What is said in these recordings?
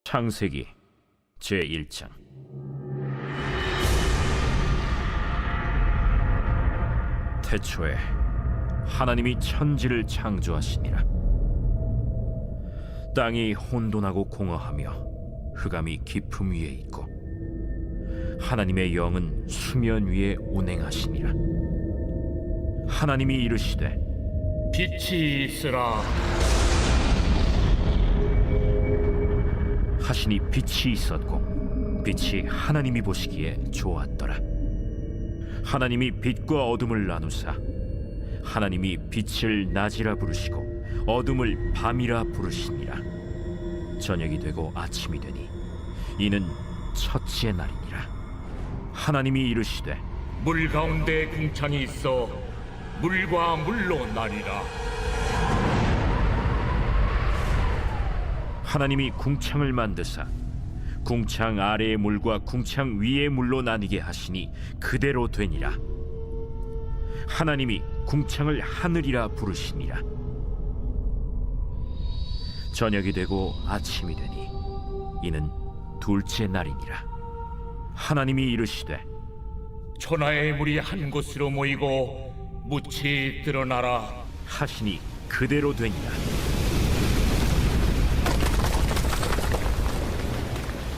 창세기 제1장. 태초에 하나님이 천지를 창조하시니라. 땅이 혼돈하고 공허하며 흑암이 깊음 위에 있고 하나님의 영은 수면 위에 운행하시니라. 하나님이 이르시되 빛이 있으라. 하시니 빛이 있었고 빛이 하나님이 보시기에 좋았더라. 하나님이 빛과 어둠을 나누사 하나님이 빛을 낮이라 부르시고 어둠을 밤이라 부르시니라. 저녁이 되고 아침이 되니 이는 첫째 날이니라. 하나님이 이르시되 물 가운데 궁창이 있어 물과 물로 나뉘라. 하나님이 궁창을 만드사 궁창 아래의 물과 궁창 위의 물로 나뉘게 하시니 그대로 되니라. 하나님이 궁창을 하늘이라 부르시니라. 저녁이 되고 아침이 되니 이는 둘째 날이니라. 하나님이 이르시되 천하의 물이 한 곳으로 모이고 묻히 드러나라. 하시니 그대로 되니라.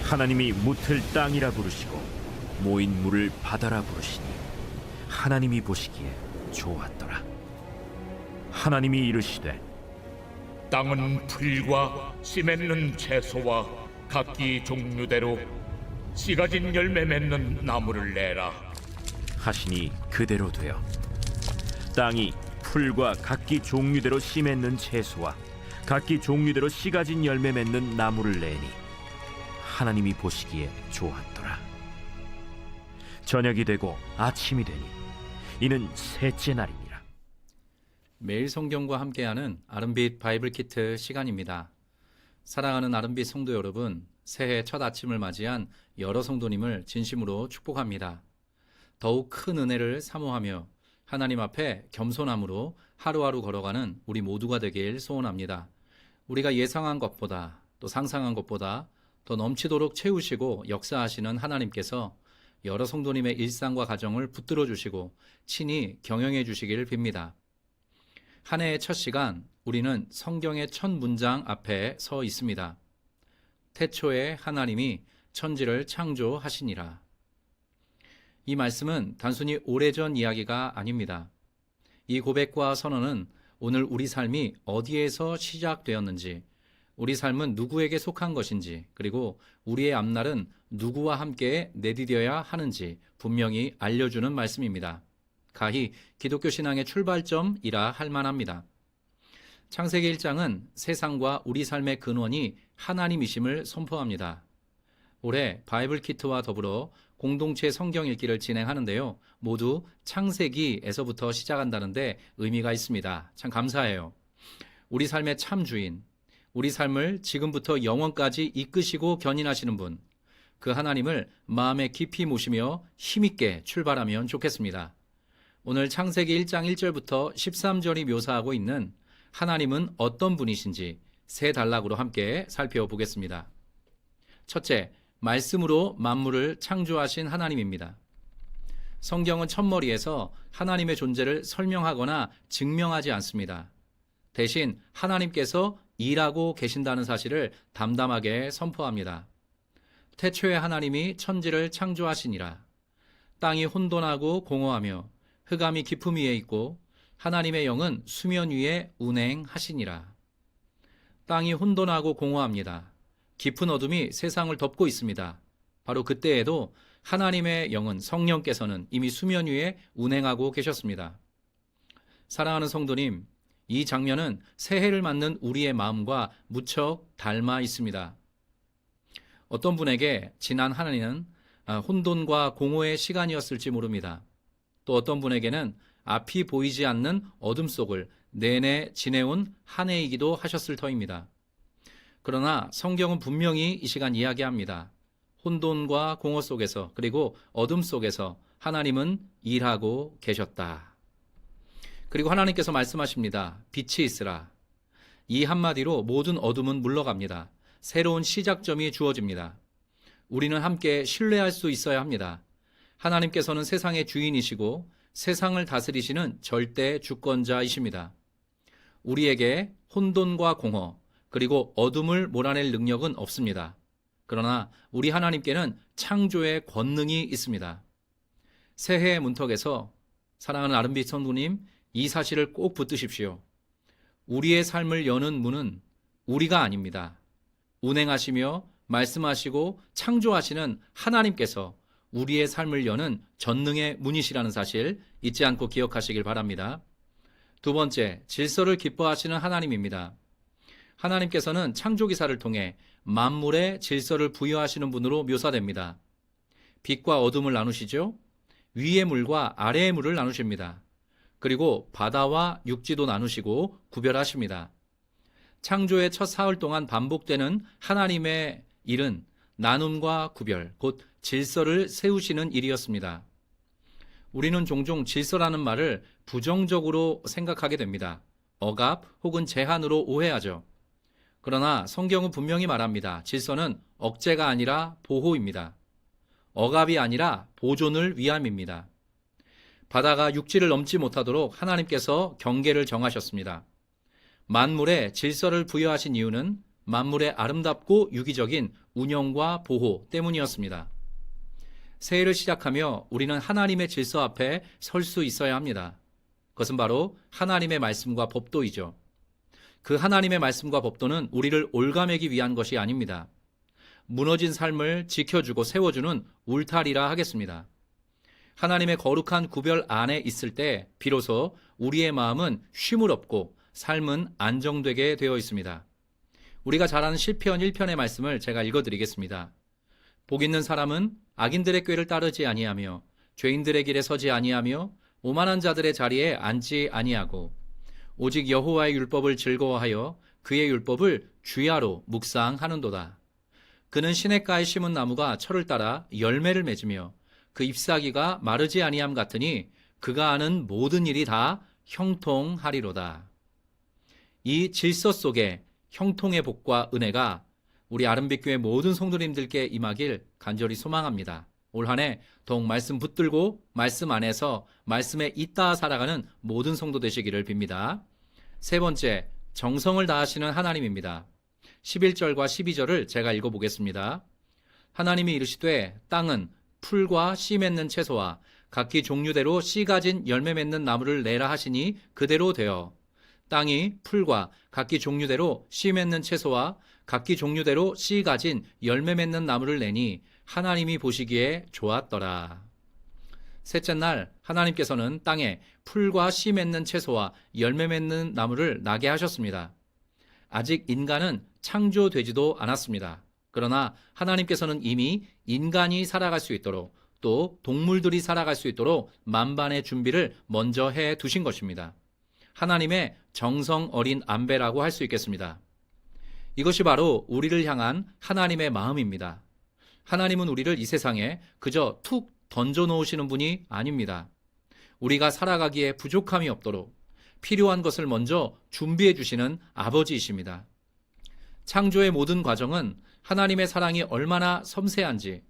하나님이 묻을 땅이라 부르시고 모인 물을 바다라 부르시니 하나님이 보시기에 좋았더라. 하나님이 이르시되 땅은 풀과 씨 맺는 채소와 각기 종류대로 씨 가진 열매 맺는 나무를 내라. 하시니 그대로 되어 땅이 풀과 각기 종류대로 씨 맺는 채소와 각기 종류대로 씨 가진 열매 맺는 나무를 내니 하나님이 보시기에 좋았더라. 저녁이 되고 아침이 되니 이는 셋째 날이니라. 매일 성경과 함께하는 아름빛 바이블 키트 시간입니다. 사랑하는 아름빛 성도 여러분, 새해 첫 아침을 맞이한 여러 성도님을 진심으로 축복합니다. 더욱 큰 은혜를 사모하며 하나님 앞에 겸손함으로 하루하루 걸어가는 우리 모두가 되길 소원합니다. 우리가 예상한 것보다 또 상상한 것보다 더 넘치도록 채우시고 역사하시는 하나님께서 여러 성도님의 일상과 가정을 붙들어 주시고 친히 경영해 주시기를 빕니다. 한 해의 첫 시간, 우리는 성경의 첫 문장 앞에 서 있습니다. 태초에 하나님이 천지를 창조하시니라. 이 말씀은 단순히 오래전 이야기가 아닙니다. 이 고백과 선언은 오늘 우리 삶이 어디에서 시작되었는지, 우리 삶은 누구에게 속한 것인지, 그리고 우리의 앞날은 누구와 함께 내디뎌야 하는지 분명히 알려주는 말씀입니다. 가히 기독교 신앙의 출발점이라 할 만합니다. 창세기 1장은 세상과 우리 삶의 근원이 하나님이심을 선포합니다. 올해 바이블 키트와 더불어 공동체 성경 읽기를 진행하는데요. 모두 창세기에서부터 시작한다는데 의미가 있습니다. 참 감사해요. 우리 삶의 참 주인, 우리 삶을 지금부터 영원까지 이끄시고 견인하시는 분, 그 하나님을 마음에 깊이 모시며 힘있게 출발하면 좋겠습니다. 오늘 창세기 1장 1절부터 13절이 묘사하고 있는 하나님은 어떤 분이신지 세 단락으로 함께 살펴보겠습니다. 첫째, 말씀으로 만물을 창조하신 하나님입니다. 성경은 첫머리에서 하나님의 존재를 설명하거나 증명하지 않습니다. 대신 하나님께서 일하고 계신다는 사실을 담담하게 선포합니다. 태초에 하나님이 천지를 창조하시니라. 땅이 혼돈하고 공허하며 흑암이 깊음 위에 있고 하나님의 영은 수면 위에 운행하시니라. 땅이 혼돈하고 공허합니다. 깊은 어둠이 세상을 덮고 있습니다. 바로 그때에도 하나님의 영은 성령께서는 이미 수면 위에 운행하고 계셨습니다. 사랑하는 성도님, 이 장면은 새해를 맞는 우리의 마음과 무척 닮아 있습니다. 어떤 분에게 지난 한 해는 혼돈과 공허의 시간이었을지 모릅니다. 또 어떤 분에게는 앞이 보이지 않는 어둠 속을 내내 지내온 한 해이기도 하셨을 터입니다. 그러나 성경은 분명히 이 시간 이야기합니다. 혼돈과 공허 속에서, 그리고 어둠 속에서 하나님은 일하고 계셨다. 그리고 하나님께서 말씀하십니다. 빛이 있으라. 이 한마디로 모든 어둠은 물러갑니다. 새로운 시작점이 주어집니다. 우리는 함께 신뢰할 수 있어야 합니다. 하나님께서는 세상의 주인이시고 세상을 다스리시는 절대 주권자이십니다. 우리에게 혼돈과 공허, 그리고 어둠을 몰아낼 능력은 없습니다. 그러나 우리 하나님께는 창조의 권능이 있습니다. 새해의 문턱에서 사랑하는 아름빛 성도님, 이 사실을 꼭 붙드십시오. 우리의 삶을 여는 문은 우리가 아닙니다. 운행하시며 말씀하시고 창조하시는 하나님께서 우리의 삶을 여는 전능의 문이시라는 사실 잊지 않고 기억하시길 바랍니다. 두 번째, 질서를 기뻐하시는 하나님입니다. 하나님께서는 창조기사를 통해 만물에 질서를 부여하시는 분으로 묘사됩니다. 빛과 어둠을 나누시죠. 위의 물과 아래의 물을 나누십니다. 그리고 바다와 육지도 나누시고 구별하십니다. 창조의 첫 사흘 동안 반복되는 하나님의 일은 나눔과 구별, 곧 질서를 세우시는 일이었습니다. 우리는 종종 질서라는 말을 부정적으로 생각하게 됩니다. 억압 혹은 제한으로 오해하죠. 그러나 성경은 분명히 말합니다. 질서는 억제가 아니라 보호입니다. 억압이 아니라 보존을 위함입니다. 바다가 육지를 넘지 못하도록 하나님께서 경계를 정하셨습니다. 만물에 질서를 부여하신 이유는 만물의 아름답고 유기적인 운영과 보호 때문이었습니다. 새해를 시작하며 우리는 하나님의 질서 앞에 설 수 있어야 합니다. 그것은 바로 하나님의 말씀과 법도이죠. 그 하나님의 말씀과 법도는 우리를 올가매기 위한 것이 아닙니다. 무너진 삶을 지켜주고 세워주는 울타리라 하겠습니다. 하나님의 거룩한 구별 안에 있을 때 비로소 우리의 마음은 쉼을 얻고 삶은 안정되게 되어 있습니다. 우리가 잘 아는 시편 1편의 말씀을 제가 읽어드리겠습니다. 복 있는 사람은 악인들의 꾀를 따르지 아니하며 죄인들의 길에 서지 아니하며 오만한 자들의 자리에 앉지 아니하고 오직 여호와의 율법을 즐거워하여 그의 율법을 주야로 묵상하는도다. 그는 시냇가에 심은 나무가 철을 따라 열매를 맺으며 그 잎사귀가 마르지 아니함 같으니 그가 하는 모든 일이 다 형통하리로다. 이 질서 속에 형통의 복과 은혜가 우리 아름빛교회 모든 성도님들께 임하길 간절히 소망합니다. 올 한 해 더욱 말씀 붙들고 말씀 안에서 말씀에 있다 살아가는 모든 성도 되시기를 빕니다. 세 번째, 정성을 다하시는 하나님입니다. 11절과 12절을 제가 읽어보겠습니다. 하나님이 이르시되 땅은 풀과 씨 맺는 채소와 각기 종류대로 씨 가진 열매 맺는 나무를 내라 하시니 그대로 되어 땅이 풀과 각기 종류대로 씨 맺는 채소와 각기 종류대로 씨 가진 열매 맺는 나무를 내니 하나님이 보시기에 좋았더라. 셋째 날 하나님께서는 땅에 풀과 씨 맺는 채소와 열매 맺는 나무를 나게 하셨습니다. 아직 인간은 창조되지도 않았습니다. 그러나 하나님께서는 이미 인간이 살아갈 수 있도록 또 동물들이 살아갈 수 있도록 만반의 준비를 먼저 해 두신 것입니다. 하나님의 정성 어린 안배라고 할 수 있겠습니다. 이것이 바로 우리를 향한 하나님의 마음입니다. 하나님은 우리를 이 세상에 그저 툭 던져 놓으시는 분이 아닙니다. 우리가 살아가기에 부족함이 없도록 필요한 것을 먼저 준비해 주시는 아버지이십니다. 창조의 모든 과정은 하나님의 사랑이 얼마나 섬세한지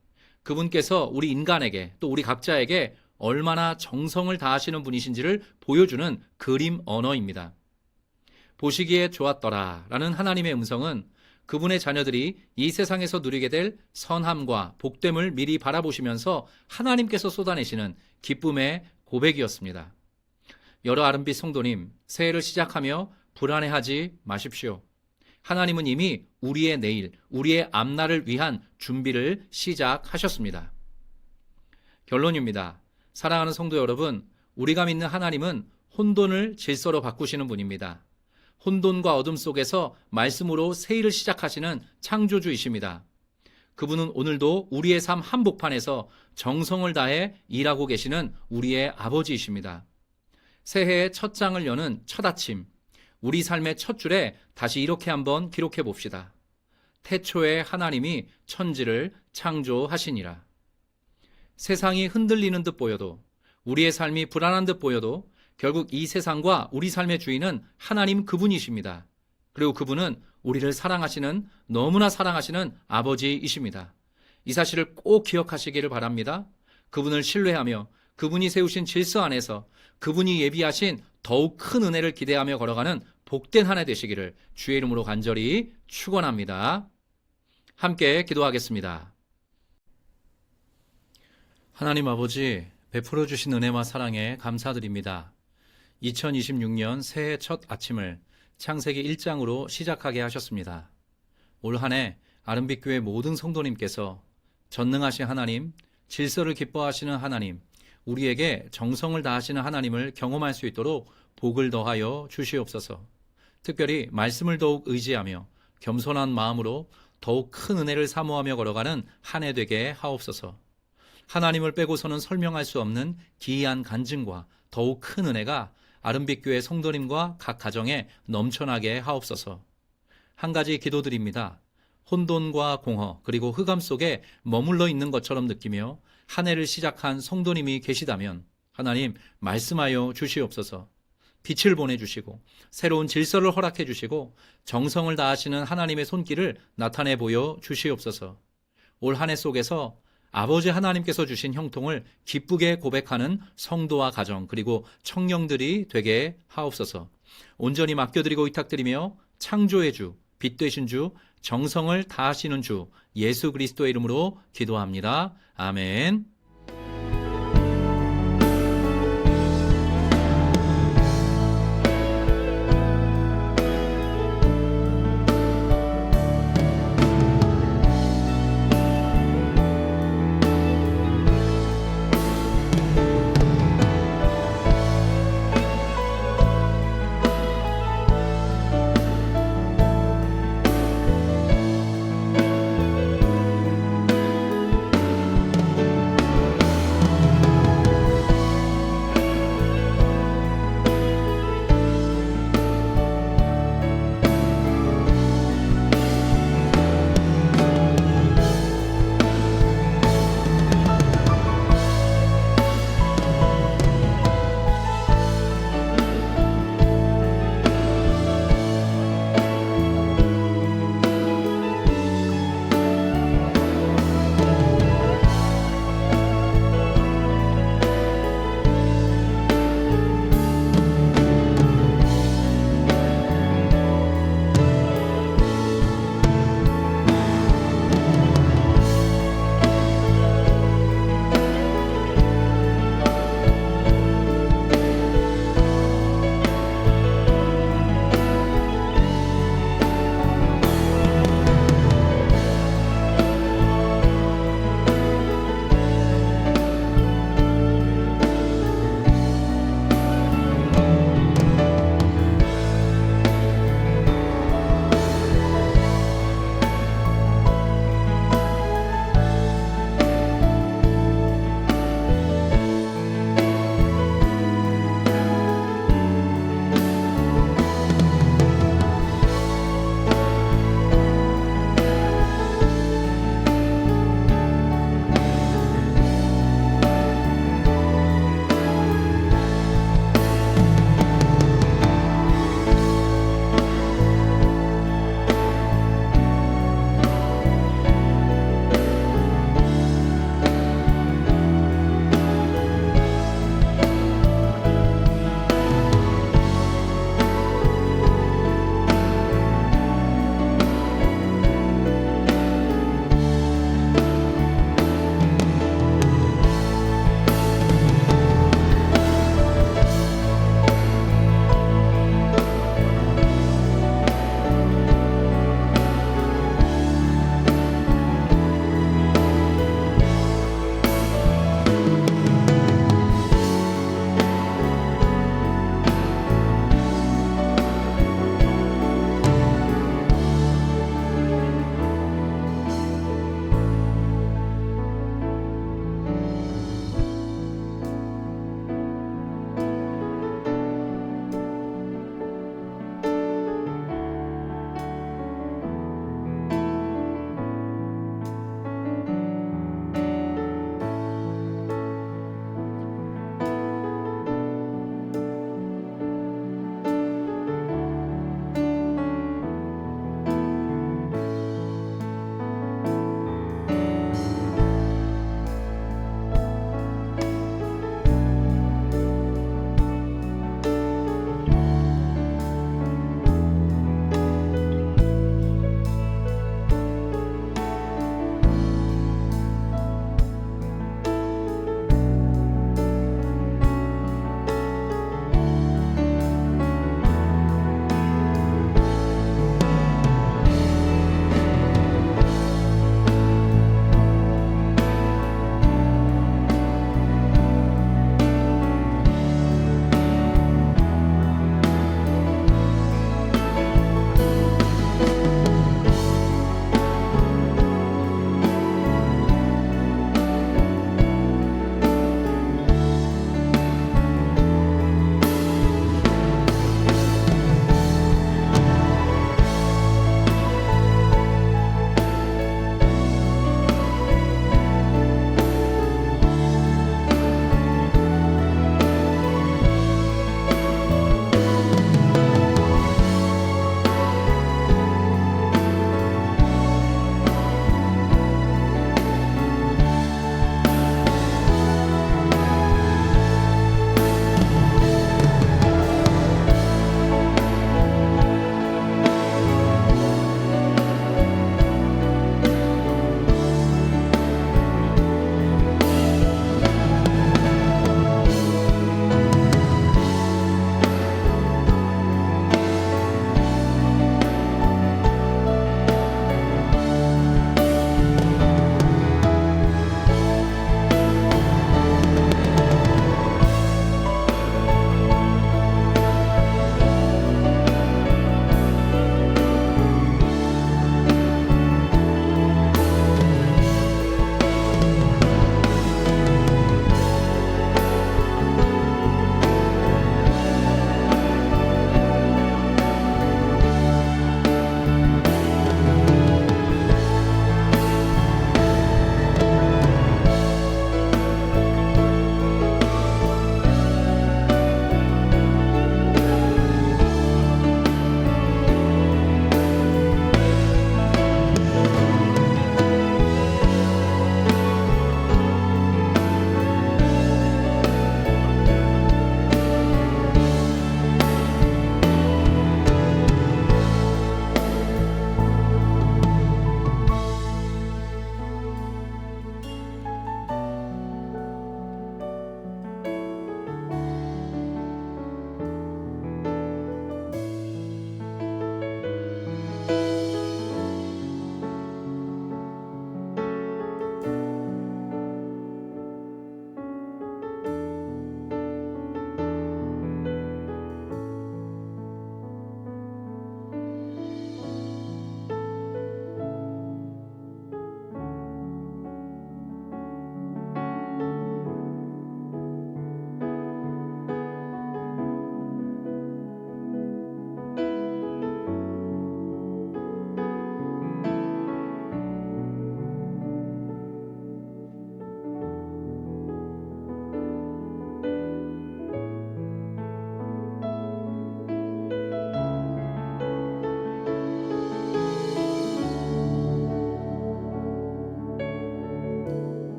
그분께서 우리 인간에게 또 우리 각자에게 얼마나 정성을 다하시는 분이신지를 보여주는 그림 언어입니다. 보시기에 좋았더라 라는 하나님의 음성은 그분의 자녀들이 이 세상에서 누리게 될 선함과 복됨을 미리 바라보시면서 하나님께서 쏟아내시는 기쁨의 고백이었습니다. 여러 아름빛 성도님, 새해를 시작하며 불안해하지 마십시오. 하나님은 이미 우리의 내일, 우리의 앞날을 위한 준비를 시작하셨습니다. 결론입니다. 사랑하는 성도 여러분, 우리가 믿는 하나님은 혼돈을 질서로 바꾸시는 분입니다. 혼돈과 어둠 속에서 말씀으로 새일을 시작하시는 창조주이십니다. 그분은 오늘도 우리의 삶 한복판에서 정성을 다해 일하고 계시는 우리의 아버지이십니다. 새해의 첫 장을 여는 첫 아침, 우리 삶의 첫 줄에 다시 이렇게 한번 기록해 봅시다. 태초에 하나님이 천지를 창조하시니라. 세상이 흔들리는 듯 보여도, 우리의 삶이 불안한 듯 보여도 결국 이 세상과 우리 삶의 주인은 하나님 그분이십니다. 그리고 그분은 우리를 사랑하시는, 너무나 사랑하시는 아버지이십니다. 이 사실을 꼭 기억하시기를 바랍니다. 그분을 신뢰하며 그분이 세우신 질서 안에서 그분이 예비하신 더욱 큰 은혜를 기대하며 걸어가는 복된 한 해 되시기를 주의 이름으로 간절히 축원합니다. 함께 기도하겠습니다. 하나님 아버지, 베풀어 주신 은혜와 사랑에 감사드립니다. 2026년 새해 첫 아침을 창세기 1장으로 시작하게 하셨습니다. 올 한 해 아름빛교회 모든 성도님께서 전능하신 하나님, 질서를 기뻐하시는 하나님, 우리에게 정성을 다하시는 하나님을 경험할 수 있도록 복을 더하여 주시옵소서. 특별히 말씀을 더욱 의지하며 겸손한 마음으로 더욱 큰 은혜를 사모하며 걸어가는 한 해 되게 하옵소서. 하나님을 빼고서는 설명할 수 없는 기이한 간증과 더욱 큰 은혜가 아름빛교회 성도님과 각 가정에 넘쳐나게 하옵소서. 한 가지 기도드립니다. 혼돈과 공허 그리고 흑암 속에 머물러 있는 것처럼 느끼며 한 해를 시작한 성도님이 계시다면 하나님 말씀하여 주시옵소서. 빛을 보내주시고 새로운 질서를 허락해 주시고 정성을 다하시는 하나님의 손길을 나타내 보여 주시옵소서. 올 한 해 속에서 아버지 하나님께서 주신 형통을 기쁘게 고백하는 성도와 가정 그리고 청년들이 되게 하옵소서. 온전히 맡겨드리고 위탁드리며 창조의 주, 빛 되신 주, 정성을 다하시는 주 예수 그리스도의 이름으로 기도합니다. 아멘.